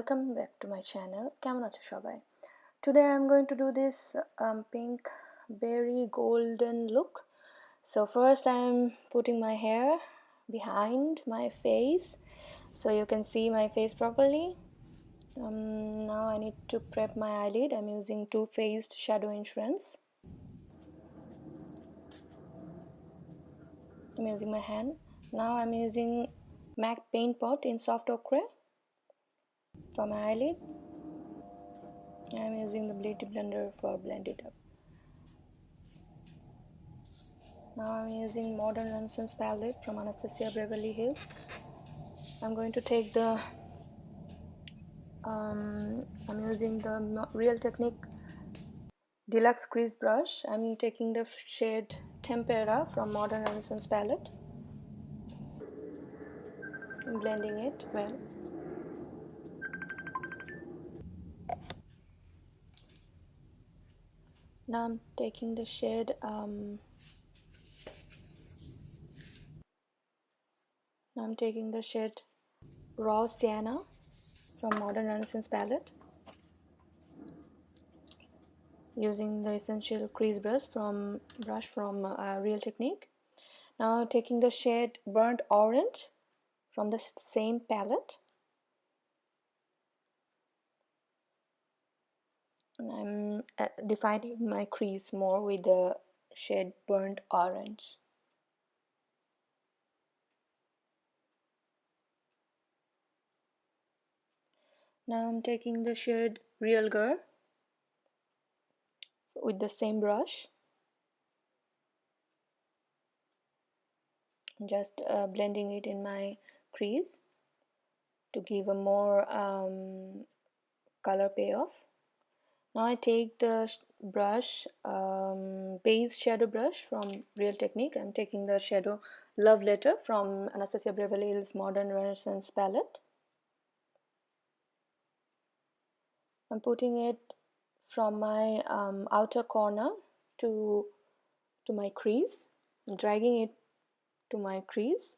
welcome back to my channel. কেমন আছো সবাই? Today I'm going to do this pink berry golden look. So first I'm putting my hair behind my face so you can see my face properly. Now I need to prep my eyelid. I'm using Too Faced Shadow Insurance. I'm using my hand. Now I'm using MAC Paint Pot in Soft Ochre for my eyelid. I'm using the Beauty Blender for blend it up. Now I'm using Modern Renaissance palette from Anastasia Beverly Hills. I'm going to take the I'm using the Real Technique Deluxe Crease Brush. I'm taking the shade Tempera from Modern Renaissance palette. I'm blending it well. Now I'm taking the shade Raw Sienna from Modern Renaissance palette, using the Essential Crease brush from Real Technique. Now taking the shade Burnt Orange from the same palette, and I'm defining my crease more with the shade Burnt Orange. Now I'm taking the shade Real Girl with the same brush, just blending it in my crease to give a more color payoff. Now I take the brush base shadow brush from Real Technique. I'm taking the shadow Love Letter from Anastasia Beverly Hills Modern Renaissance palette. I'm putting it from my outer corner to my crease, dragging it to my crease.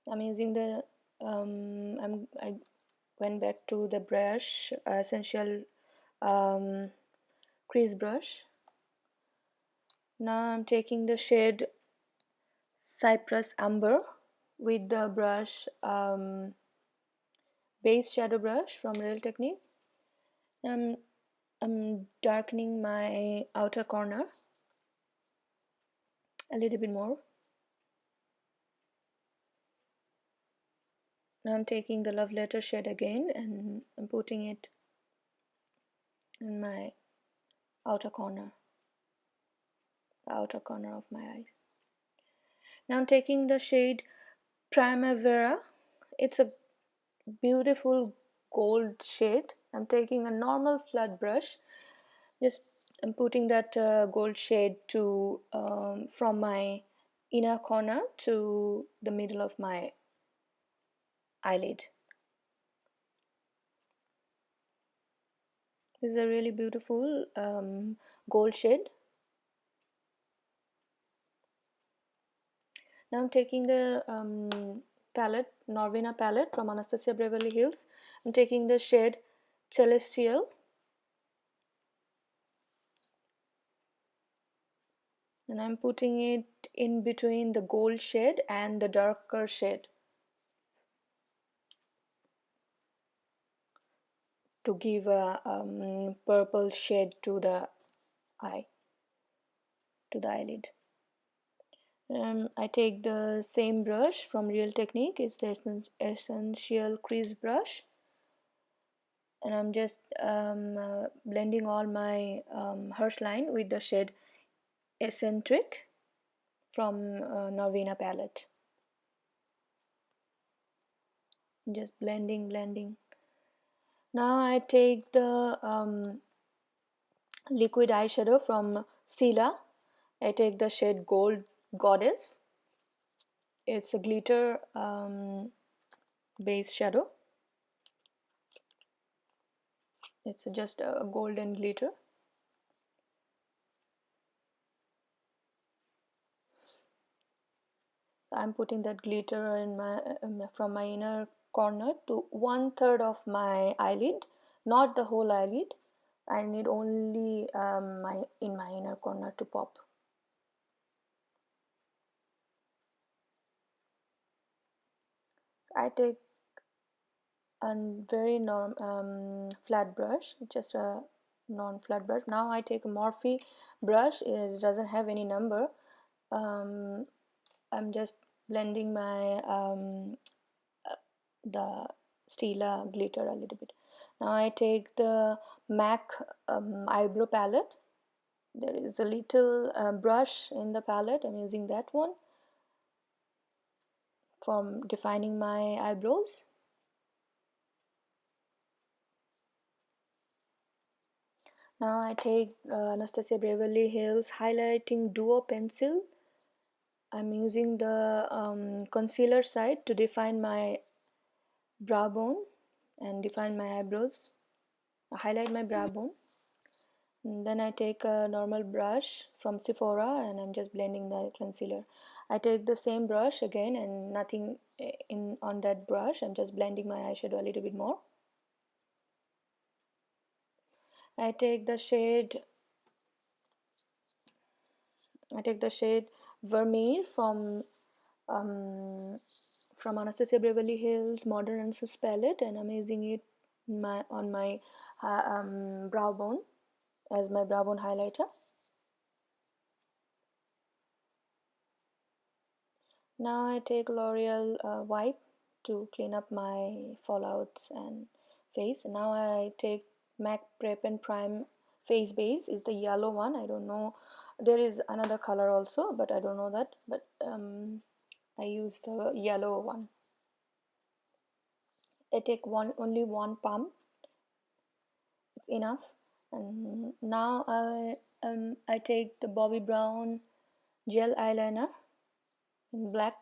I'm using the I went back to the brush Essential crease brush. Now I'm taking the shade Cypress Amber with the brush base shadow brush from Real Technique. I'm darkening my outer corner a little bit more. Now I'm taking the Love Letter shade again and I'm putting it in my outer corner, the outer corner of my eyes. Now I'm taking the shade Primavera. It's a beautiful gold shade. I'm taking a normal flat brush, just I'm putting that gold shade to from my inner corner to the middle of my eyelid. This is a really beautiful gold shade. Now I'm taking the palette, Norvina palette from Anastasia Beverly Hills. I'm taking the shade Celestial. And I'm putting it in between the gold shade and the darker shade to give a purple shade to the eye, to the eyelid. I take the same brush from Real Technique. It's the Essential Crease brush, and I'm just blending all my harsh line with the shade Eccentric from Norvina palette. Just blending. Now I take the liquid eyeshadow from Stila. I take the shade Gold Goddess. It's a glitter base shadow. It's just a golden glitter. I'm putting that glitter in my from my inner corner to 1/3 of my eyelid, not the whole eyelid. I need only my inner corner to pop. I take a very flat brush, just a non-flat brush. Now I take a Morphe brush. It doesn't have any number. I'm just blending my the Stila glitter a little bit. Now I take the MAC eyebrow palette. There is a little brush in the palette. I'm using that one for defining my eyebrows. Now I take Anastasia Beverly Hills highlighting duo pencil. I'm using the concealer side to define my brow bone and define my eyebrows. I highlight my brow bone. And then I take a normal brush from Sephora and I'm just blending the concealer. I take the same brush again and nothing in on that brush. I'm just blending my eyeshadow a little bit more. I take the shade Vermeer um, from Anastasia Beverly Hills Modern Answers palette, and I'm using it on my brow bone as my brow bone highlighter. Now I take L'Oreal wipe to clean up my fallouts and face. Now I take MAC Prep and Prime face base, is the yellow one. I don't know, there is another color also, but I don't know that, but I use the yellow one. I take only one pump, it's enough. And now I take the Bobbi Brown gel eyeliner in black.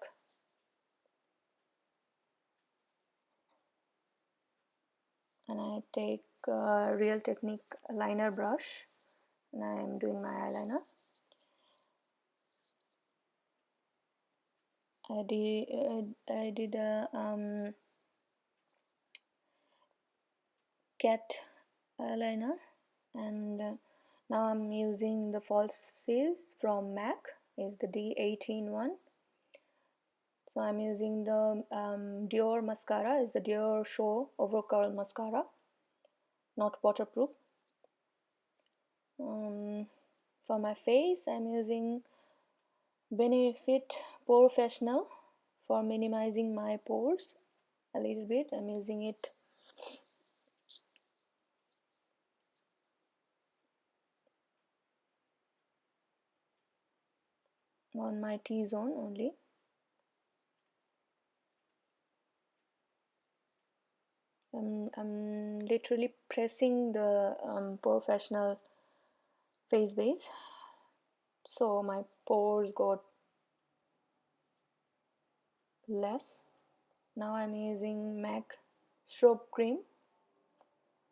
And I take a Real Technique liner brush and I am doing my eyeliner. I did a cat eyeliner, and now I'm using the falsies from MAC, is the D18 one. So I'm using the Dior mascara, is the Dior Show Over Curl mascara, not waterproof. For my face, I'm using Benefit Professional for minimizing my pores a little bit. I'm using it on my T-zone only. I'm literally pressing the Professional face base so my pores got less. Now I'm using MAC strobe cream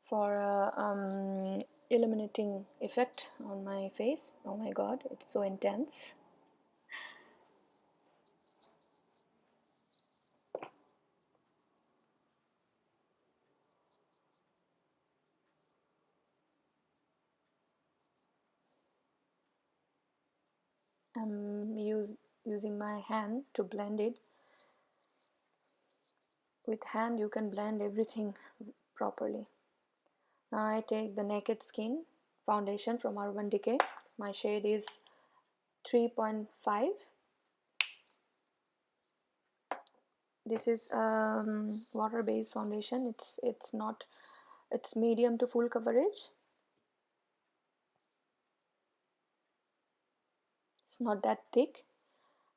for a illuminating effect on my face. Oh my god, it's so intense. I'm using my hand to blend it. With hand you can blend everything properly. Now I take the Naked Skin foundation from Urban Decay. My shade is 3.5. This is water-based foundation. It's medium to full coverage. It's not that thick,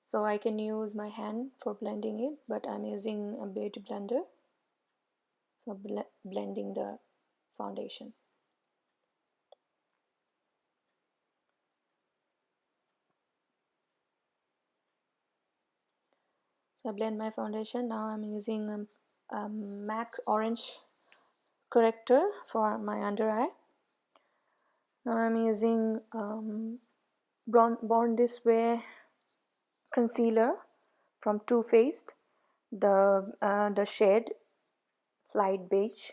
so I can use my hand for blending it, but I'm using a beauty blender for blending the foundation. So I blend my foundation. Now I'm using a MAC orange corrector for my under eye. Now I'm using Born This Way concealer from Too Faced, the shade light beige.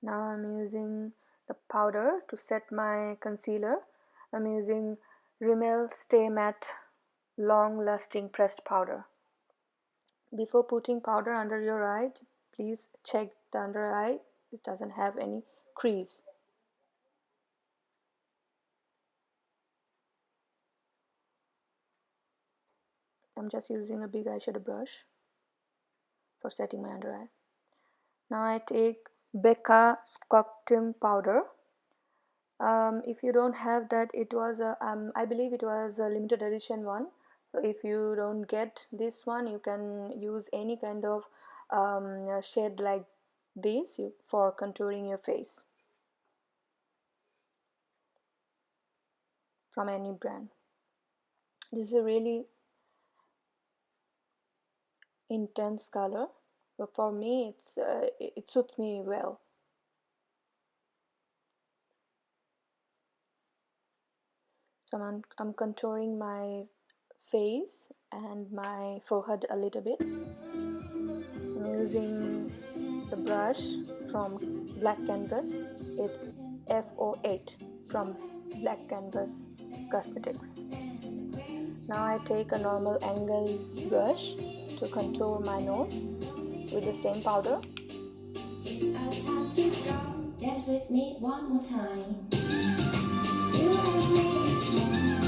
Now I'm using the powder to set my concealer. I'm using Rimmel Stay Matte Long Lasting Pressed Powder. Before putting powder under your eye, please check the under eye. It doesn't have any crease. I'm just using a big eyeshadow brush for setting my under eye. Now I take Becca Sculpting powder. If you don't have that, it was I believe it was a limited edition one. So if you don't get this one, you can use any kind of shade like this for contouring your face from any brand. This is a really intense color, but for me it suits me well. So I'm contouring my face and my forehead a little bit. I'm using the brush from Black Canvas. It's F08 from Black Canvas Cosmetics. Now I take a normal angle brush to contour my nose with the same powder. It's our time to go. Dance with me one more time. You have me small and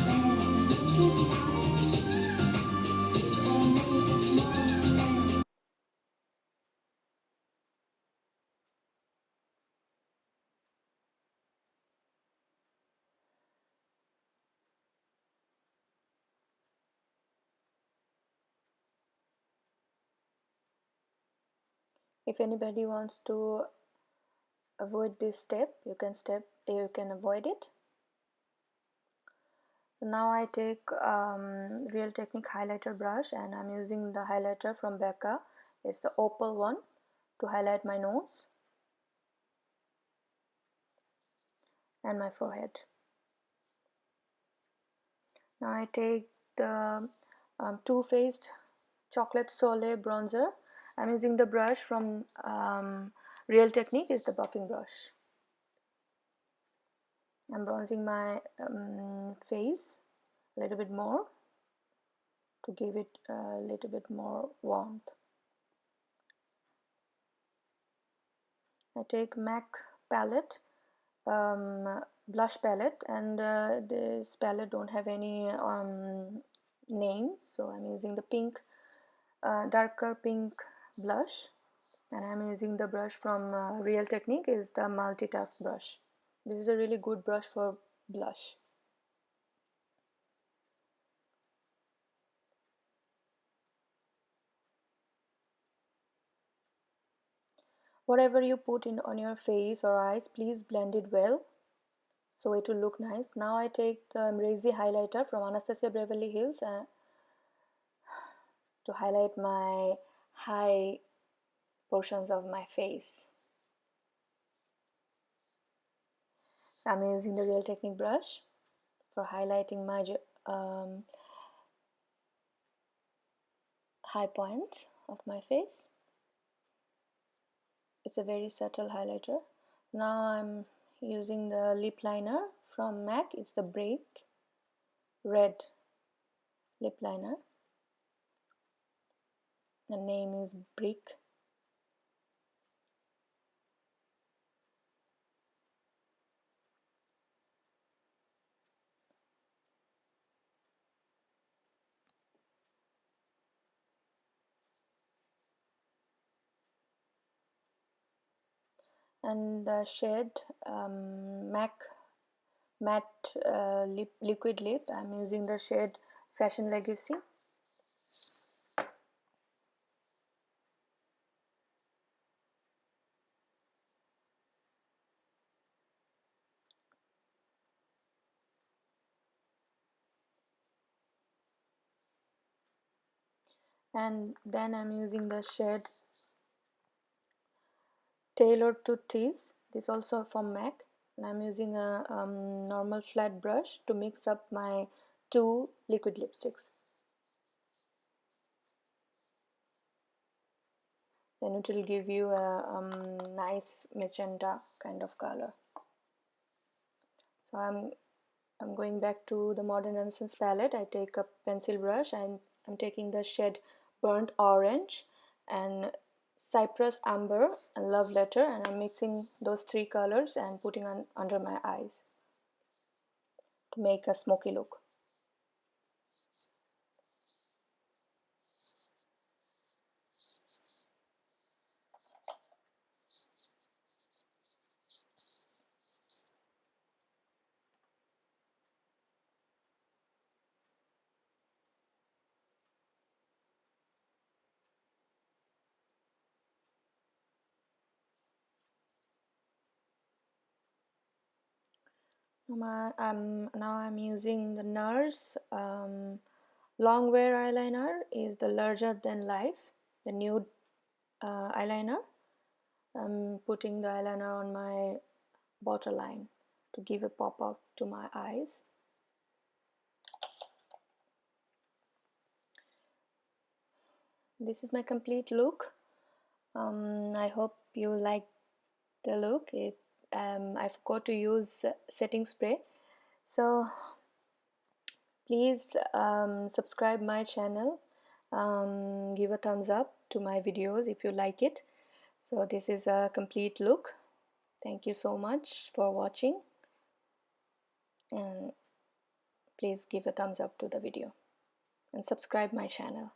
If anybody wants to avoid this step, you can avoid it. Now I take Real Technique highlighter brush, and I'm using the highlighter from Becca. It's the opal one to highlight my nose and my forehead. Now I take the Too Faced Chocolate Soleil bronzer. I'm using the brush from Real Technique, is the buffing brush. I'm bronzing my face a little bit more to give it a little bit more warmth. I take MAC palette, blush palette, and this palette don't have any names, so I'm using the pink, darker pink blush, and I'm using the brush from Real Technique, is the multitask brush. This is a really good brush for blush. Whatever you put in on your face or eyes, please blend it well so it will look nice. Now I take the Resi highlighter from Anastasia Beverly Hills to highlight my high portions of my face. I'm using the Real Technique brush for highlighting my high points of my face. It's a very subtle highlighter. Now I'm using the lip liner from MAC. It's the Break Red lip liner. The name is Brick. And the shade MAC matte liquid lip. I'm using the shade Fashion Legacy. And then I'm using the shade Tailored to Tease. This also from MAC. and I'm using a normal flat brush to mix up my two liquid lipsticks. Then it will give you a nice magenta kind of color. So I'm going back to the Modern Renaissance palette. I take a pencil brush. I'm taking the shade Burnt Orange and Cypress Amber and Love Letter, and I'm mixing those three colors and putting on under my eyes to make a smoky look. Now I'm using the NARS long wear eyeliner. Is the larger than life, the nude eyeliner. I'm putting the eyeliner on my waterline to give a pop up to my eyes. This is my complete look. I hope you like the look. I forgot to use setting spray, so please subscribe my channel. Give a thumbs up to my videos if you like it. So this is a complete look. Thank you so much for watching, and please give a thumbs up to the video and subscribe my channel.